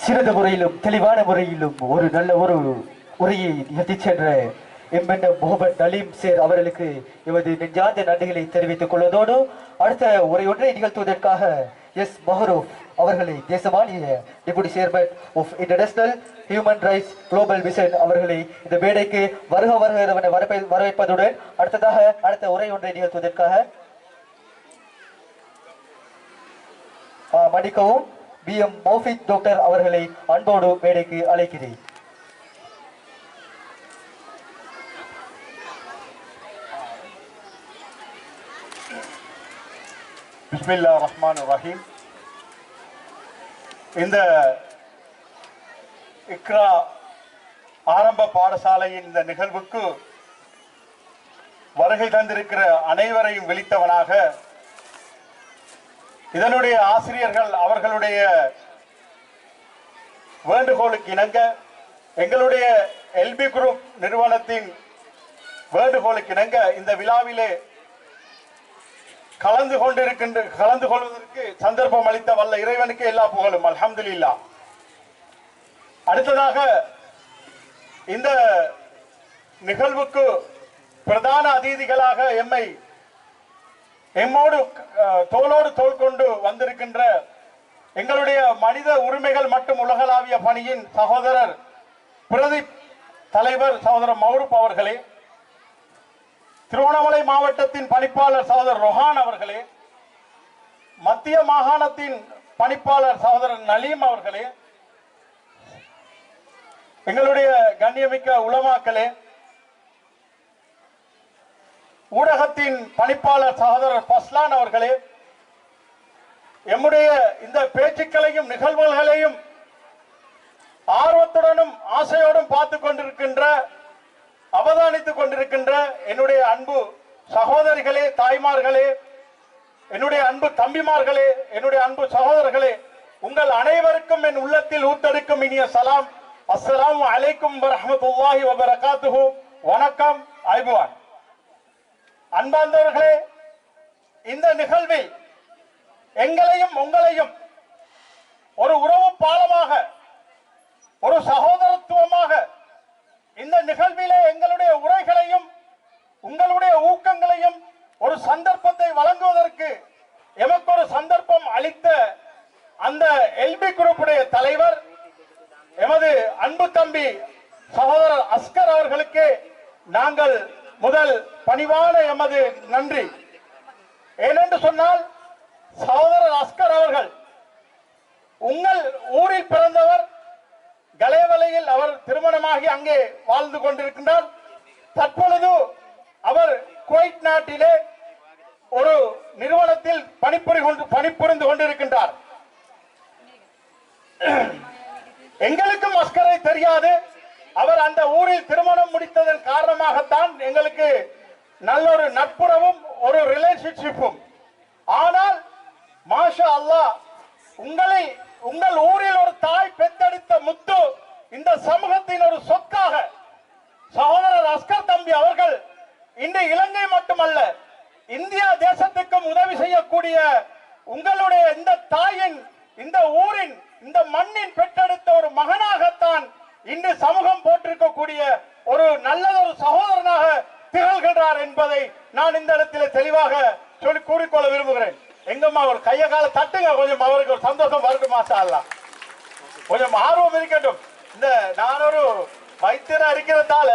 சிறந்த முறையிலும் தெளிவான முறையிலும் ஒரு நல்ல ஒரு உரையை நிகழ்த்தி சென்ற எம்என் முகமது நலீம் சேர் அவர்களுக்கு எமது நெஞ்சார்ந்த நன்றிகளை தெரிவித்துக் கொள்வதோடு அடுத்த உரை ஒன்றை நிகழ்த்துவதற்காக எஸ் மஹரூப் அவர்களை Deshamanya deputy chairman of international human rights global mission அவர்களை இந்த மேடைக்கு வருக வரவேற்பதுடன் அடுத்த உரை ஒன்றை நிகழ்த்துவதற்காக மன்னிக்கவும் BM மௌஃபிக் டாக்டர் அவர்களை அன்போடு மேடைக்கு அழைக்கிறேன். பிஸ்மில்லாஹிர் ரஹ்மானிர் ரஹீம். இந்த இக்ரா ஆரம்ப பாடசாலையின் இந்த நிகழ்வுக்கு வருகை தந்திருக்கிற அனைவரையும் விழித்தவனாக இதனுடைய ஆசிரியர்கள் அவர்களுடைய வேண்டுகோளுக்கு இணங்க எங்களுடைய எல்பி குரூப் நிறுவனத்தின் வேண்டுகோளுக்கு இணங்க இந்த விழாவிலே கலந்து கொள்வதற்கு சந்தர்ப்பம் அளித்த வல்ல இறைவனுக்கு எல்லா புகழும், அல்ஹம்துலில்லாஹ். அடுத்ததாக இந்த நிகழ்வுக்கு பிரதான அதிதிகளாக எம்மோடு தோளோடு தோள் கொண்டு வந்திருக்கின்ற எங்களுடைய மனித உரிமைகள் மற்றும் உலகளாவிய பணியின் சகோதரர் பிரதீப் தலைவர் சகோதரர் மௌரூப் அவர்களே, திருவண்ணாமலை மாவட்டத்தின் பணிப்பாளர் சகோதரர் ரொஹான் அவர்களே, மத்திய மாகாணத்தின் பணிப்பாளர் சகோதரர் நலீம் அவர்களே, எங்களுடைய கண்ணியமிக்க உலமாக்களே, ஊடகத்தின் பணிப்பாளர் சகோதரர் பஸ்லான் அவர்களே, எம்முடைய இந்த பேச்சுக்களையும் நிகழ்வுகளையும் ஆர்வத்துடனும் ஆசையோடும் பார்த்து கொண்டிருக்கின்ற அவதானித்துக் கொண்டிருக்கின்ற என்னுடைய அன்பு சகோதரிகளே, தாய்மார்களே, என்னுடைய அன்பு தம்பிமார்களே, என்னுடைய அன்பு சகோதரர்களே, உங்கள் அனைவருக்கும் என் உள்ளத்தில் ஊத்தெடுக்கும் இனிய சலாம். அஸ்ஸலாமு அலைக்கும் வரஹ்மத்துல்லாஹி வபரகாத்துஹு. வணக்கம், ஐபுவான். அன்பார்ந்தவர்களே, இந்த நிகழ்வில் எங்களையும் உங்களையும் ஒரு உறவு பாலமாக, ஒரு சகோதரத்துவமாக இந்த நிகழ்விலே எங்களுடைய உரைகளையும் உங்களுடைய ஊக்கங்களையும் ஒரு சந்தர்ப்பத்தை வழங்குவதற்கு எமக்கு ஒரு சந்தர்ப்பம் அளித்த அந்த எல்பி குரூப்புடைய தலைவர் எமது அன்பு தம்பி சகோதரர் அஸ்கர் அவர்களுக்கு நாங்கள் முதல் பணிவான எமது நன்றி. ஏனென்று சொன்னால் சகோதரர் அஸ்கர் அவர்கள் உங்கள் ஊரில் பிறந்தவர். கலேவலையில் அவர் திருமணமாகி அங்கே வாழ்ந்து கொண்டிருக்கின்றார். தற்பொழுது அவர் குவைத் நாட்டிலே ஒரு நிறுவனத்தில் பணிபுரிந்து கொண்டிருக்கின்றார். எங்களுக்கும் அஸ்கரை தெரியாது. அவர் அந்த ஊரில் திருமணம் முடித்ததன் காரணமாகத்தான் எங்களுக்கு நல்ல ஒரு நட்புறவும் ஒரு ரிலேஷன்ஷிப்பும். ஆனால் மாஷா அல்லாஹ், உங்கள் ஊரில் ஒரு தாய் பெத்தெடுத்த முத்து இந்த சமூகத்தின் ஒரு சொத்தாக சகோதரர் அஸ்கர் தம்பி அவர்கள் இன்று இலங்கை மட்டுமல்ல இந்தியா தேசத்துக்கும் உதவி செய்யக்கூடிய உங்களுடைய இந்த தாயின், இந்த ஊரின், இந்த மண்ணின் பெற்றெடுத்த ஒரு மகனாகத்தான் இன்று சமூகம் போட்டிருக்கக்கூடிய ஒரு நல்லதொரு சகோதரனாக திகழ்கின்றார் என்பதை நான் இந்த இடத்தில் தெளிவாக சொல்லி கூறிக்கொள்ள விரும்புகிறேன். எங்கம்மா ஒரு கைய கால தட்டுங்க, கொஞ்சம் அவருக்கு ஒரு சந்தோஷம் வரட்டும். மாஷா அல்லாஹ், கொஞ்சம் ஆர்வம் இருக்கட்டும். இந்த நான் ஒரு வைத்தியரா இருக்கிறதால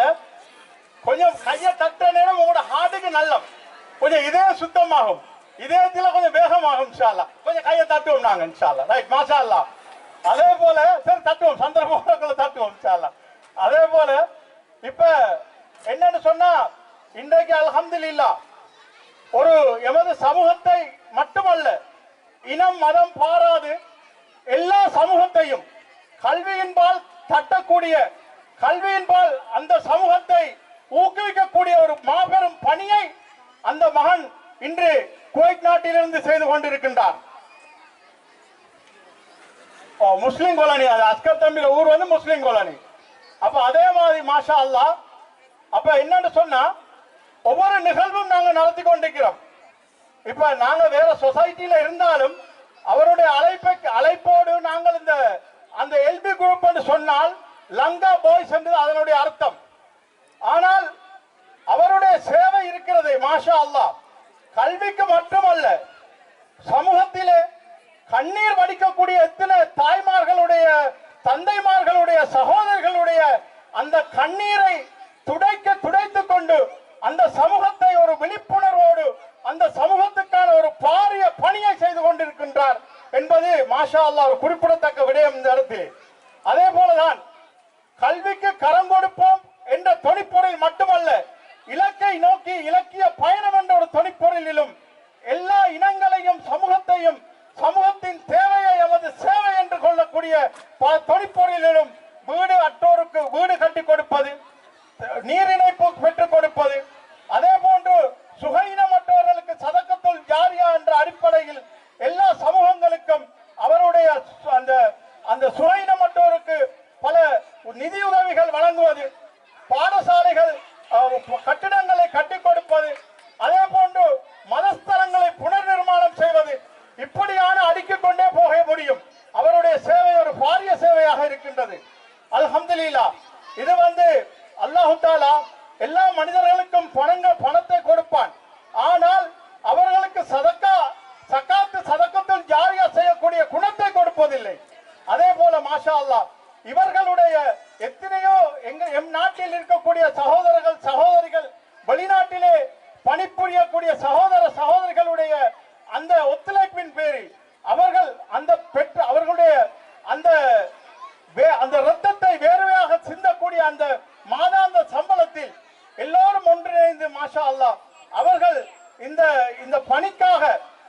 கொஞ்சம் கைய தட்ட நேரம் உங்களோட ஹார்ட்டுக்கு நல்லம், கொஞ்சம் இதே சுத்தமாகும், இதயத்தில் கொஞ்சம் வேகமாகும். இன்ஷா அல்லாஹ் கொஞ்சம் கையை தட்டுவோம் நாங்க. இன்ஷா அல்லாஹ், ரைட், மாஷா அல்லாஹ். அதே போல சரி தட்டுவோம், சந்தர்ப்பங்களை தட்டுவோம். இன்ஷா அல்லாஹ். அதே போல இப்ப என்னன்னு சொன்னா, இன்றைக்கு அல்ஹம்துலில்லாஹ் ஒரு எமது சமூகத்தை மட்டுமல்ல, இனம் மதம் பாராது எல்லா சமூகத்தையும் கல்வியின்பால் தட்டக்கூடிய, கல்வியின்பால் அந்த சமூகத்தை ஊக்குவிக்கக்கூடிய ஒரு மாபெரும் பணியை அந்த மகன் இன்று குவைத் நாட்டிலிருந்து செய்து கொண்டிருக்கின்றார். முஸ்லிம் காலனி, அது அஸ்கர் தம்பியில ஊர் வந்து முஸ்லிம் காலனி. அப்ப அதே மாதிரி மாஷா அல்லாஹ். அப்ப என்னன்னு சொன்னா, ஒவ்வொரு நிகழ்வும் நாங்க நடத்தி கொண்டிருக்கிறோம். இப்ப நாங்க வேற சொசைட்டில இருந்தாலும் அவருடைய அழைப்போடு நாங்கள் இந்த அந்த எல்பி குரூப் என்று சொன்னால் லங்கா பாய்ஸ் என்று அதனுடைய அர்த்தம். ஆனால் அவருடைய சேவை இருக்கிறது மாஷா அல்லாஹ். கல்விக்கு மட்டுமல்ல, சமூகத்திலே கண்ணீர் வடிக்கக்கூடிய எத்தனை தாய்மார்களுடைய, தந்தைமார்களுடைய, சகோதரர்களுடைய அந்த கண்ணீரை துடைத்துக் கொண்டு அந்த சமூகத்தை ஒரு விழிப்புணர்வோடு அந்த சமூகத்துக்கான ஒரு பாரிய பணியை செய்து கொண்டிருக்கின்றார் என்பது மாஷா அல்லாஹ் ஒரு குறிப்பிடத்தக்க விடயம் இந்த இடத்தில். அதே போலதான் கல்விக்கு கரம் கொடுப்போம் என்ற தொனிப்பொருள் மட்டுமல்ல, இலக்கை நோக்கி இலக்கிய பயணம் என்ற ஒரு தொனிப்பொருளிலும் எல்லா இனங்களையும் சமூகத்தையும் சமூகத்தின் தேவையை எமது சேவை என்று கொள்ளக்கூடிய தொனிப்பொருளிலும் வீடு அற்றோருக்கு வீடு கட்டி கொடுப்பது, நீர் இணைப்பு பெற்றுக் கொடுப்பது, அதே போன்று சுகையினமற்றவர்களுக்கு சதக்கத்துல் ஜாரியா என்ற அடிப்படையில் எல்லா சமூகங்களுக்கும் அவருடைய அந்த சுகையினமற்றோருக்கு பல நிதியுதவிகள் வழங்குவது, பாடசாலைகள் கட்டிடங்களை கட்டி கொடுப்பது, அதே போன்று மதஸ்தலங்களை புனர் நிர்மாணம் செய்வது, இப்படியான அடுக்கிக் கொண்டே போக முடியும். அவருடைய சேவை ஒரு பாரிய சேவையாக இருக்கின்றது. அல்ஹம்துலில்லாஹ். இது அல்லாஹு தஆலா எல்லா மனிதர்களுக்கும் பணத்தை கொடுப்பான். ஆனால் அவர்களுக்கு சதக்கத்துல் ஜாரியா செய்யக்கூடிய குணத்தை கொடுப்பதில்லை. அதே போல மாஷா அல்லாஹ் இவர்களுடைய எத்தனையோ எம் நாட்டில் இருக்கக்கூடிய சகோதரிகள் வெளிநாட்டிலே பணிபுரியக்கூடிய சகோதரிகளுடைய அந்த ஒத்துழைப்பின் பேரில் அவர்கள் அவர்களுடைய அந்த ரத்தத்தை வேர்வையாக சிந்தக்கூடிய அந்த மாதாந்த சம்பளத்தில் எல்லோரும் ஒன்றிணைந்து மாஷா அல்லாஹ் அவர்கள் இந்த பணிக்காக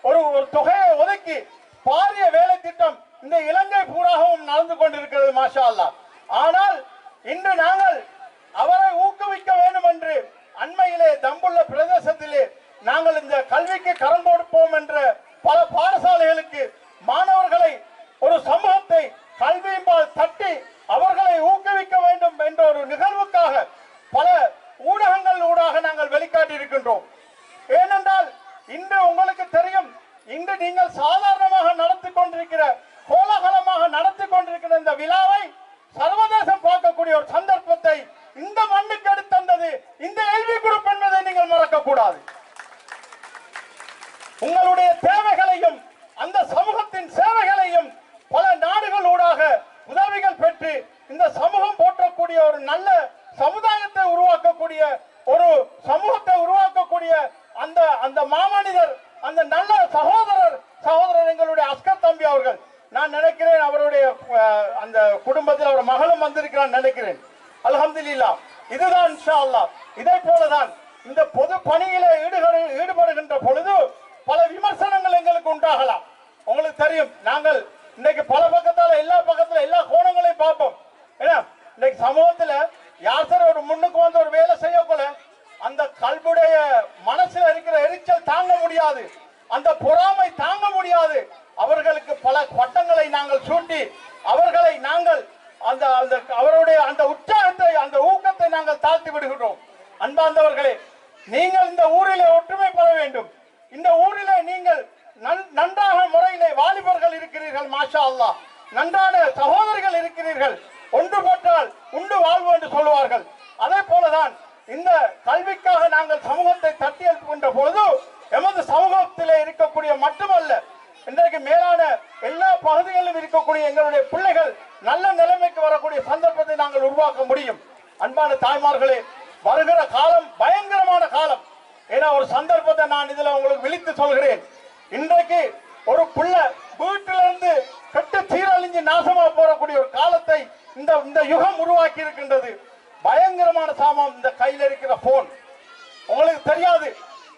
ஒரு தொகையை ஒதுக்கி பாரிய வேலை திட்டம் இந்த இலங்கை பூராகவும் நடந்து கொண்டிருக்கிறது மாஷா அல்லாஹ். ஆனால் இன்று நாங்கள் அவரை ஊக்குவிக்க வேண்டும் என்று அண்மையிலே தம்புள்ள பிரதேசத்திலே நாங்கள் இந்த கல்விக்கு கரம் கொடுப்போம் என்ற பல பாடசாலைகளுக்கு மாணவர்களை ஒரு சமூகத்தை கல்வியின்பால் தட்டி அவர்களை ஊக்குவிக்க வேண்டும் என்ற ஒரு நிகழ்வுக்காக பல ஊடகங்கள் ஊடாக நாங்கள் வெளிக்காட்டி இருக்கின்றோம். ஏனென்றால் இன்று உங்களுக்கு தெரியும், இன்று நீங்கள் சாதாரணமாக நடத்தி கொண்டிருக்கிற கோலாகலமாக நடத்தி கொண்டிருக்கிற இந்த விழாவை சர்வதேசம் பார்க்கக்கூடிய ஒரு சந்தர்ப்பத்தை இந்த மண்ணுக்கு எடுத்தந்தது இந்த எல்வி குரூப் என்பதை நீங்கள் மறக்க கூடாது. உங்களுடைய தேவைகளையும் அந்த சமூகத்தின் சேவைகளையும் பல நாடுகள் ஊடாக உதவிகள் பெற்று இந்த சமூகம் போற்றக்கூடிய ஒரு நல்ல சமுதாயத்தை உருவாக்கக்கூடிய ஒரு சமூகத்தை உருவாக்கக்கூடிய அந்த மாமனிதர், அந்த நல்ல சகோதரர் எங்களுடைய அஸ்கர் தம்பி அவர்கள். நான் நினைக்கிறேன் அவருடைய அந்த குடும்பத்தில் அவர் மகளும் வந்திருக்கிறான் நினைக்கிறேன். அல்ஹம்துலில்லாஹ். இதுதான் இன்ஷா அல்லாஹ். இதே போலதான் இந்த பொது பணியிலே ஈடுபடுகின்ற பொழுது பல விமர்சனங்கள் எங்களுக்கு உண்டாகலாம். உங்களுக்கு தெரியும், நாங்கள் இன்னைக்கு பல பக்கத்தால எல்லா கோணங்களையும் பார்ப்போம். ஏன்னா இன்னைக்கு சமூகத்துல யார் ஒரு முன்னுக்கு வந்து ஒரு வேலை செய்யக்குள்ள அந்த கல்புடைய மனசுல இருக்கிற எரிச்சல் தாங்க முடியாது, அந்த பொறாமை தாங்க முடியாது. அவர்களுக்கு பல பட்டங்களை நாங்கள் சூட்டி அவர்களை நாங்கள் அவருடைய அந்த உற்சாகத்தை அந்த ஊக்கத்தை நாங்கள் தாழ்த்தி விடுகிறோம். அன்பார்ந்தவர்களே, நீங்கள் இந்த ஊரிலே ஒற்றுமை பெற வேண்டும். இந்த ஊரிலே நீங்கள் நன்றாக முறையிலே வாலிபர்கள் இருக்கிறீர்கள் மாஷா அல்லாஹ், நன்றான சகோதரிகள் இருக்கிறீர்கள். ஒன்றுபட்டால் உண்டு வாழ்வு என்று சொல்லுவார்கள். அதே போலதான் இந்த கல்விக்காக நாங்கள் சமூகத்தை தட்டி எழுப்புகின்ற பொழுது எமது சமூகத்திலே இருக்கக்கூடிய மட்டுமல்ல, இன்றைக்கு மேலான எல்லா பகுதிகளிலும் இருக்கக்கூடிய எங்களுடைய பிள்ளைகள் நல்ல நிலைமைக்கு வரக்கூடிய சந்தர்ப்பத்தை நாங்கள் உருவாக்க முடியும். அன்பான தாய்மார்களே, வருகிற காலம் பயங்கரமான காலம். ஏன்னா ஒரு சந்தர்ப்பத்தை நான் இதுல உங்களுக்கு விழித்து சொல்கிறேன். இன்றைக்கு ஒரு பிள்ளை வீட்டிலிருந்து கெட்டு சீரழிஞ்சு நாசமா போறக்கூடிய ஒரு காலத்தை இந்த யுகம் உருவாக்கி இருக்கின்றது. பயங்கரமான சாமான் இந்த கையில் இருக்கிற போன். உங்களுக்கு தெரியாது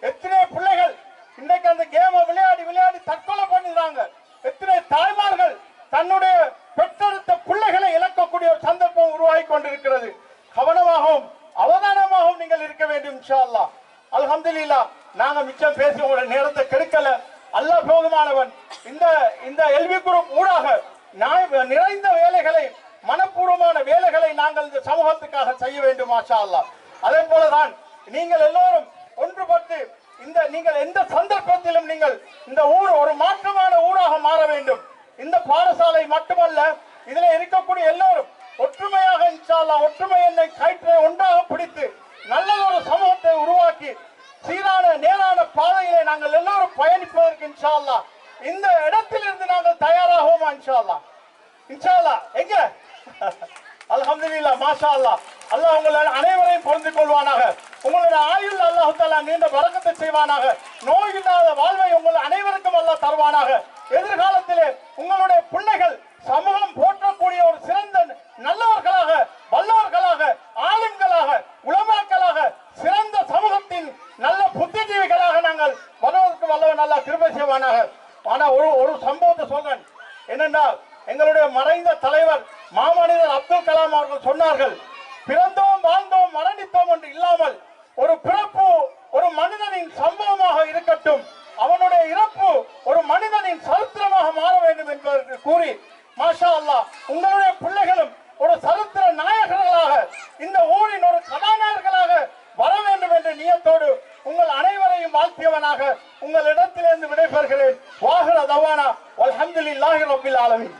எத்தனை பிள்ளைகள் இன்றைக்கு அந்த கேமை விளையாடி தற்கொலை பண்ணுறாங்க. எத்தனை தாய்மார்கள் தன்னுடைய பெற்றெடுத்த பிள்ளைகளை இழக்கக்கூடிய ஒரு சந்தர்ப்பம் உருவாகி கொண்டிருக்கிறது. கவனமாகவும் அவதானமாகவும் நீங்கள் இருக்க வேண்டும் இன்ஷா அல்லாஹ். அல்ஹம்துலில்லாஹ். நாங்க மிச்சம் பேசி உங்களுடைய நேரத்தை கெடுக்கல. அல்லாஹ் போதுமானவன். இந்த எல்வி குரூப் ஊடாக நிறைந்த வேலைகளை, மனப்பூர்வமான வேலைகளை நாங்கள் இந்த சமூகத்துக்காக செய்ய வேண்டும் மாஷா அல்லாஹ். அதே போலதான் நீங்கள் எல்லோரும் ஒன்றுபட்டு நீங்கள் எந்த சந்தர்ப்பத்திலும் நீங்கள் இந்த ஊர் ஒரு மாற்றமான ஊராக மாற வேண்டும். இந்த பாடசாலை மட்டுமல்ல, இதுல இருக்கக்கூடிய எல்லோரும் ஒற்றுமையாக இன்ஷா அல்லாஹ் ஒற்றுமை என்னை கயிற்றை ஒன்றாக பிடித்து நல்லதொரு சமூகத்தை உருவாக்கி சீரான நேரான பாதையிலே நாங்கள் எல்லோரும் பயணிப்பதற்கு இன்ஷா அல்லாஹ் இந்த இடத்திலிருந்து நாங்கள் தயாராகுவோமா இன்ஷா அல்லாஹ்? இன்ஷா அல்லாஹ் எங்க அல்ஹம்துலில்லாஹ் மாஷா அல்லாஹ். அல்லாஹ் உங்கள் அனைவரையும் பொருந்து கொள்வானாக. உங்களுடைய ஆயுள் அல்லாஹ் தஆலா நீண்ட பரக்கத்தை செய்வானாக. நோய் இல்லாத வாழ்வை உங்கள் அனைவருக்கும் அல்லாஹ் தருவானாக. எதிர்காலத்திலே உங்களுடைய பிள்ளைகள் சமூகம் போற்றக்கூடிய ஒரு சிறந்த நல்லவர்களாக, வல்லவர்களாக, ஆலிம்களாக, உலமாக்களாக, சிறந்த சமூகத்தின் நல்ல புத்திஜீவிகளாக நாங்கள் வருவதற்கு வல்லவன் அல்லாஹ் கிருபை செய்வானாக. ஆனா ஒரு சம்பவத்தை சொல்றேன். என்னன்னா, எங்களுடைய மறைந்த தலைவர் மாமனிதர் அப்துல் கலாம் அவர்கள் சொன்னார்கள், பிறந்தோம் வாழ்ந்தோம் மரணித்தோம் என்று இல்லாமல் ஒரு பிறப்பு ஒரு மனிதனின் சம்பவமாக இருக்கட்டும், அவனுடைய இறப்பு ஒரு மனிதனின் சரித்திரமாக மாற வேண்டும் என்பதற்கு கூறி மாஷா அல்லாஹ் உங்களுடைய பிள்ளைகளும் ஒரு சரித்திர நாயகர்களாக இந்த ஊரின் ஒரு கதாநாயகர்களாக வர வேண்டும் என்ற நியத்தோடு உங்கள் அனைவரையும் வாழ்த்தியவனாக உங்களிடத்திலிருந்து விடைபெறுகிறேன். வாஹிர தவானா வல்ஹம்துலில்லாஹி ரப்பில் ஆலமீன்.